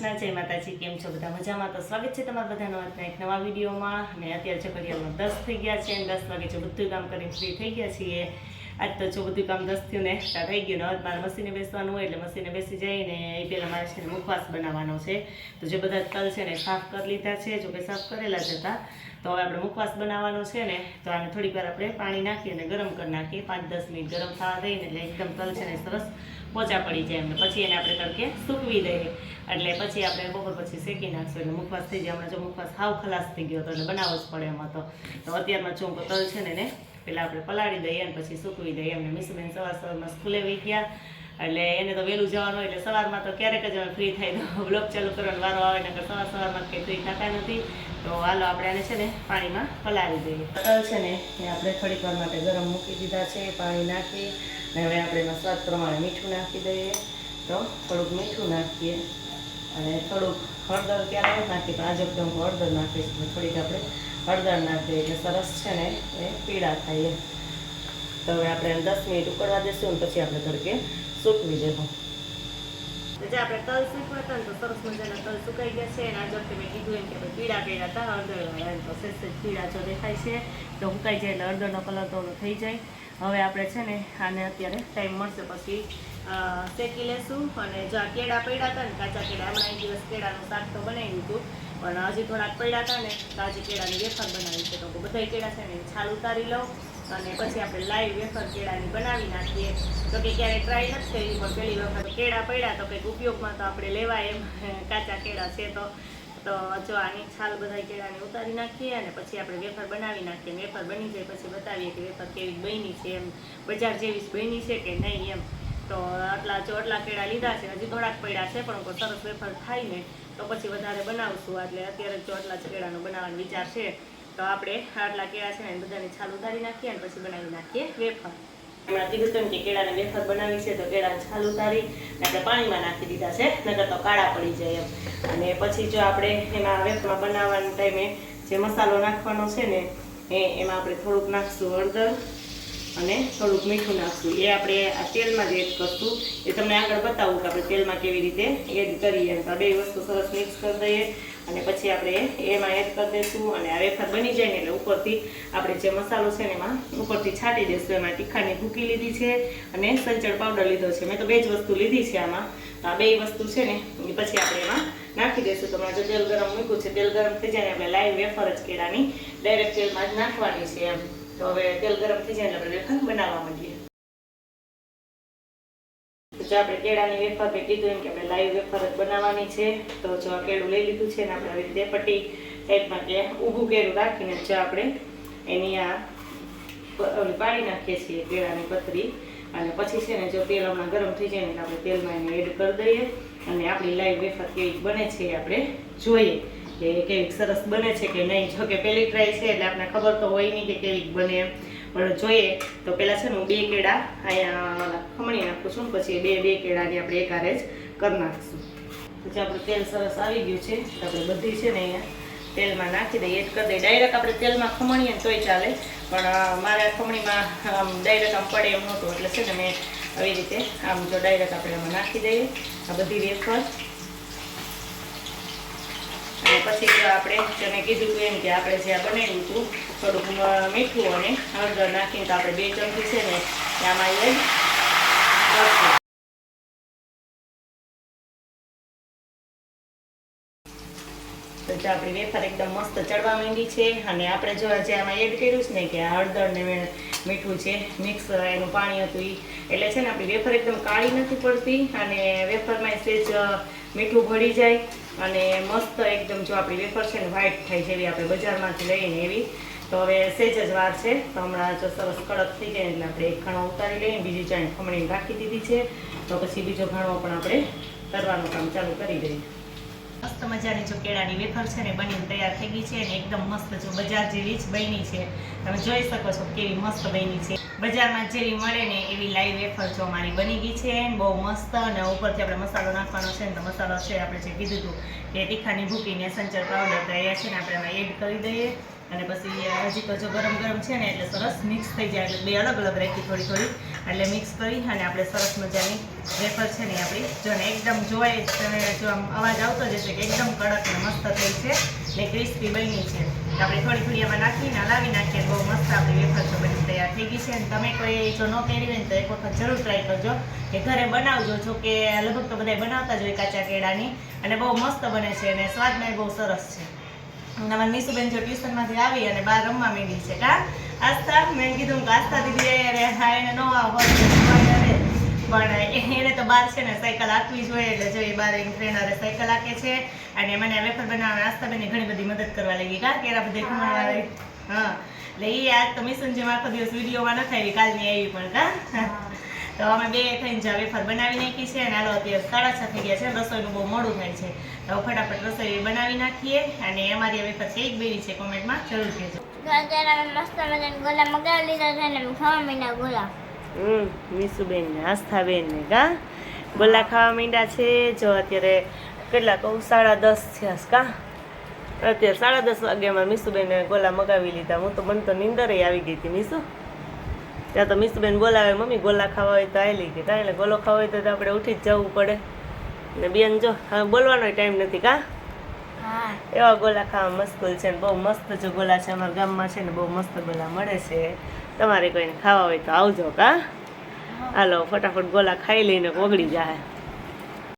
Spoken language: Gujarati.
जय माताजी केम छो बधा मजामां तो स्वागत है तमारा बधानो આજના એક નવા વિડીયોમાં અને અત્યારે છે ઘડિયાળમાં 10 થઈ ગયા છે અને 10 વાગે જો બધું કામ કરીને ફ્રી થઈ ગયા છીએ આજ તો જો બધું કામ 10 થયું ને સ્ટાર્ટ થઈ ગયું ને હવે મારે મશીને બેસવાનું હોય એટલે મશીને બેસી જઈને એ પહેલાં મારે છે ને મુખવાસ બનાવવાનો છે તો જે બધા તલ છે ને સાફ કરી લીધા છે જો કે સાફ કરેલા જ હતા તો હવે આપણે મુખવાસ બનાવવાનો છે ને તો આને થોડીક વાર આપણે પાણી નાખી અને ગરમ કરી નાખીએ 5-10 મિનિટ ગરમ થવા દઈને એટલે એકદમ તલ છે ને સરસ પોચા પડી જાય એમને પછી એને આપણે તડકે સૂકવી દઈએ એટલે પછી આપણે બપોર પછી શેકી નાખશું એટલે મુખવાસ થઈ જાય. હમણાં જો મુખવાસ હાવ ખલાસ થઈ ગયો તો એટલે બનાવવો જ પડે એમાં તો અત્યારમાં ચોંકો તલ છે ને પહેલાં આપણે પલાળી દઈએ અને પછી સૂકવી દઈએ એમને. મિસુબેન સવારમાં સ્કૂલે વહી ગયા એટલે એને તો વહેલું જવાનું એટલે સવારમાં તો ક્યારેક જ અમે ફ્રી થાય તો બ્લોગ ચાલુ કરવાનો વારો આવે ને સવારમાં કંઈ ફ્રી થતા નથી તો હાલો આપણે આને છે ને પાણીમાં પલાળી દઈએ. તલ છે ને એ આપણે થોડીક વાર માટે ગરમ મૂકી દીધા છે પાણી નાખી અને હવે આપણે એમાં સ્વાદ પ્રમાણે મીઠું નાખી દઈએ તો થોડુંક મીઠું નાખીએ અને થોડુંક હળદર ક્યારે નાખીએ પણ આજે એકદમ હળદર નાખીશ એટલે થોડીક આપણે હળદર નાખીએ એટલે સરસ છે ને એ પીળા થાય. તો હવે આપણે 10 મિનિટ ઉકળવા દઈશું અને પછી આપણે તડકે સૂકવી દેવું. જે આપણે તલ સૂકવા હતા ને તો સરસ મજાના તલ સુકાઈ ગયા છે અને આ વખતે મેં કીધું એમ કે આપણે પીળા કર્યા હતા હળદર તો સેજ પીળા જો દેખાય છે તો સુકાઈ જાય એટલે હળદરનો કલર તો થઈ જાય. હવે આપણે છે ને આને અત્યારે ટાઈમ મળશે પછી શેકી લેશું અને જો આ કેળા પડ્યા હતા ને કાચા કેળા હમણાં એક દિવસ કેળાનું શાક તો બનાવ્યું હતું પણ હજી થોડાક પડ્યા હતા ને તો આજે કેળાની વેફર બનાવી છે તો બધા કેળા છે ને છાલ ઉતારી લઉં અને પછી આપણે લાઈવ વેફર કેળાની બનાવી નાખીએ. તો કે ક્યારેય ટ્રાય નથી કરી પણ પહેલી વખત કેળા પડ્યા તો કંઈક ઉપયોગમાં તો આપણે લેવાય એમ કાચા કેળા છે તો જો આની છાલ બધા કેળાની ઉતારી નાખીએ અને પછી આપણે વેફર બનાવી નાખીએ. વેફર બની જાય પછી બતાવીએ કે વેફર કેવી બની છે એમ બજાર જેવી બની છે કે નહીં એમ. તો આટલા કેળા લીધા છે હજી થોડાક પડ્યા છે પણ કોઈ સરસ વેફર થાય ને તો પછી વધારે બનાવશું એટલે અત્યારે જો આટલા કેળાનો બનાવવાનો વિચાર છે તો આપણે આટલા કેળા છે ને બધાની છાલ ઉતારી નાખીએ અને પછી બનાવી નાખીએ વેફર. હમણાં કીધું તેમ કે કેળાની વેફર બનાવી છે તો કેળાની છાલ ઉતારી અને આપણે પાણીમાં નાખી દીધા છે નકર તો કાળા પડી જાય એમ. અને પછી જો આપણે એમાં વેફરમાં બનાવવાના ટાઈમે જે મસાલો નાખવાનો છે ને એમાં આપણે થોડુંક નાખશું હળદર અને થોડુંક મીઠું નાખશું. એ આપણે આ તેલમાં જ એડ કરશું એ તમને આગળ બતાવું કે આપણે તેલમાં કેવી રીતે એડ કરીએ. તો બે વસ્તુ સરસ મિક્સ કરી દઈએ અને પછી આપણે એમાં એડ કરી દઈશું અને આ વેફર બની જાય ને એટલે ઉપરથી આપણે જે મસાલો છે ને એમાં ઉપરથી છાંટી દઈશું. એમાં તીખાની ભૂકી લીધી છે અને સંચળ પાવડર લીધો છે. મેં તો બે જ વસ્તુ લીધી છે આમાં તો આ બે વસ્તુ છે ને એ પછી આપણે એમાં નાખી દઈશું. તો જો તેલ ગરમ મૂક્યું છે તેલ ગરમ થઈ જાય ને આપણે લાઈવ વેફર જ કેળાની ડાયરેક્ટ તેલમાં જ નાખવાની છે એમ. તો હવે તેલ ગરમ થઈ જાય એટલે આપણે વેફર બનાવવા માંડીએ. જો આપણે કેળાની વેફર મેં કીધું એમ કે આપણે લાઈવ વેફર જ બનાવવાની છે તો જો આ કેળું લઈ લીધું છે ને આપણે આવી રીતે પટ્ટી ટાઈપમાં કે ઊભું કેળું રાખીને જો આપણે એની આ પાડી નાખીએ છીએ કેળાની પતરી અને પછી છે ને જો તેલ હમણાં ગરમ થઈ જાય ને આપણે તેલમાં એને એડ કરી દઈએ અને આપણી લાઈવ વેફર કેવી બને છે એ આપણે જોઈએ કે કેવી સરસ બને છે કે નહીં. જો કે પહેલી ટ્રાય છે એટલે આપણે ખબર તો હોય નહીં કે કેવી બને એમ પણ જોઈએ તો પહેલાં છે ને હું 2 કેળા અહીંયા ખમણી નાખું છું પછી બે કેળાની આપણે એકારે જ કરી નાખીશું. પછી આપણું તેલ સરસ આવી ગયું છે તો આપણે બધી છે ને અહીંયા તેલમાં નાખી દઈએ એડ કરી દઈએ. ડાયરેક્ટ આપણે તેલમાં ખમણીએ ને તોય ચાલે પણ મારા ખમણીમાં ડાયરેક્ટ આમ પડે એમ નહોતું એટલે છે ને મેં આવી રીતે આમ જો ડાયરેક્ટ આપણે આમાં નાખી દઈએ આ બધી વેફર. અને પછી જો આપણે તમે કીધું એમ કે આપણે જે આ બનાવ્યું હતું થોડુંક મીઠું અને હળદર નાખીને તો આપણે 2 ચમચી છે ને આમાં એડ કરશું. તો જો આપણી વેફર એકદમ મસ્ત ચડવા માંડી છે અને આપણે જો જે આમાં એડ કર્યું છે ને કે હળદર ને મીઠું છે મિક્સ એનું પાણી હતું એટલે છે ને આપણી વેફર એકદમ કાળી નથી પડતી અને વેફરમાં સેજ મીઠું ભળી જાય અને મસ્ત એકદમ જો આપણી વેફર છે ને વ્હાઈટ થાય જેવી આપણે બજારમાંથી લઈને એવી. તો હવે સેજ જ વાર છે તો હમણાં જો સરસ કડક થઈ જાય એટલે આપણે એક ઘણો ઉતારી લઈએ બીજી ચાણી ખમણીને રાખી દીધી છે તો પછી બીજો ઘણો પણ આપણે કરવાનું કામ ચાલુ કરી દઈએ. મસ્ત મજાની જો કેળાની વેફર છે ને બનીને તૈયાર થઈ ગઈ છે અને એકદમ મસ્ત જો બજાર જેવી જ બની છે. તમે જોઈ શકો છો કેવી મસ્ત બની છે. બજારમાં જેવી મળે ને એવી લાઈવ વેફર જો મારી બની ગઈ છે બહુ મસ્ત. અને ઉપરથી આપણે મસાલો નાખવાનો છે ને તો મસાલો છે આપણે જે કીધું હતું કે તીખાની ભૂકીને સંચળ પાવડર તૈયાર છે ને આપણે એમાં એડ કરી દઈએ અને પછી હજી તો જો ગરમ ગરમ છે ને એટલે સરસ મિક્સ થઈ જાય એટલે બે અલગ અલગ રાખી થોડી એટલે મિક્સ કરી અને આપણે સરસ મજાની વેફર છે ને આપણી જો ને એકદમ જોઈ તમે જો આમ અવાજ આવતો જ હશે કે એકદમ કડક ને મસ્ત થઈ છે ને ક્રિસ્પી બની છે. આપણે થોડી થોડી એમાં નાખીને હલાવી નાખીએ બહુ મસ્ત આપણી વેફર તો બની તૈયાર થઈ ગઈ છે. અને તમે કોઈ જો ન કરી હોય ને તો એક વખત જરૂર ટ્રાય કરજો કે ઘરે બનાવજો. જો કે લગભગ તો બધા બનાવતા જ હોય કાચા કેળાની અને બહુ મસ્ત બને છે અને સ્વાદમાં બહુ સરસ છે. અમારી નીસુબેન જો ટ્યુશનમાંથી આવી અને બહાર રમવા માંડી છે કા આસ્થા. મેં કીધું કે આસ્થા દીદી હા એને ન હોય પણ એને તો બહાર છે ને સાયકલ આપવી જોઈએ એટલે જો એ બહાર એની ફ્રેન્ડ હારે સાયકલ આપે છે અને મને વેફર બનાવવા આસ્થાબેને ઘણી બધી મદદ કરવા લાગી કા કેરા બધે ખમણવા. હા એટલે એ આજ તો મિશન જેમ આખો દિવસ વિડીયોમાં નથી આવી કાલની આવી પણ કા. તો અમે બે થઈને જ વેફર બનાવી નાખી છે અને હાલો અત્યારે 6:30 થઈ ગયા છે. રસોઈનું બહુ મોડું થાય છે તો ફટાફટ રસોઈ બનાવી નાખીએ અને અમારી વેફર કેક બેરી છે કોમેન્ટમાં જરૂર કહેજો. મસ્ત મજાના ગોલા મગાવી લીધા છે ને ખાવા માંડ્યા ગોલા. મીસુબેન ને આસ્થાબેન ને કા ગોલા ખાવા માંડ્યા છે. જો અત્યારે કેટલા કહું 10:30 થયા કા. અત્યારે 10:30 વાગ્યામાં મીસુબેને ગોલા મગાવી લીધા. હું તો મને તો નીંદર આવી ગઈ હતી મીસુ. ત્યાં તો મીસુબેન બોલાવે મમ્મી ગોલા ખાવા હોય તો આવેલી કે કાંઈ એટલે ગોલો ખાવા હોય તો આપણે ઉઠી જ જવું પડે ને બેન જો હવે બોલવાનો ટાઈમ નથી કા. એવા ગોલા ખાવા મસ્કુલ છે ને બહુ મસ્ત જો ગોલા છે અમારા ગામમાં છે ને બહુ મસ્ત ગોલા મળે છે. તમારે કોઈને ખાવા હોય તો આવજો કા. હાલો ફટાફટ ગોલા ખાઈ લઈને ઓગળી જાય.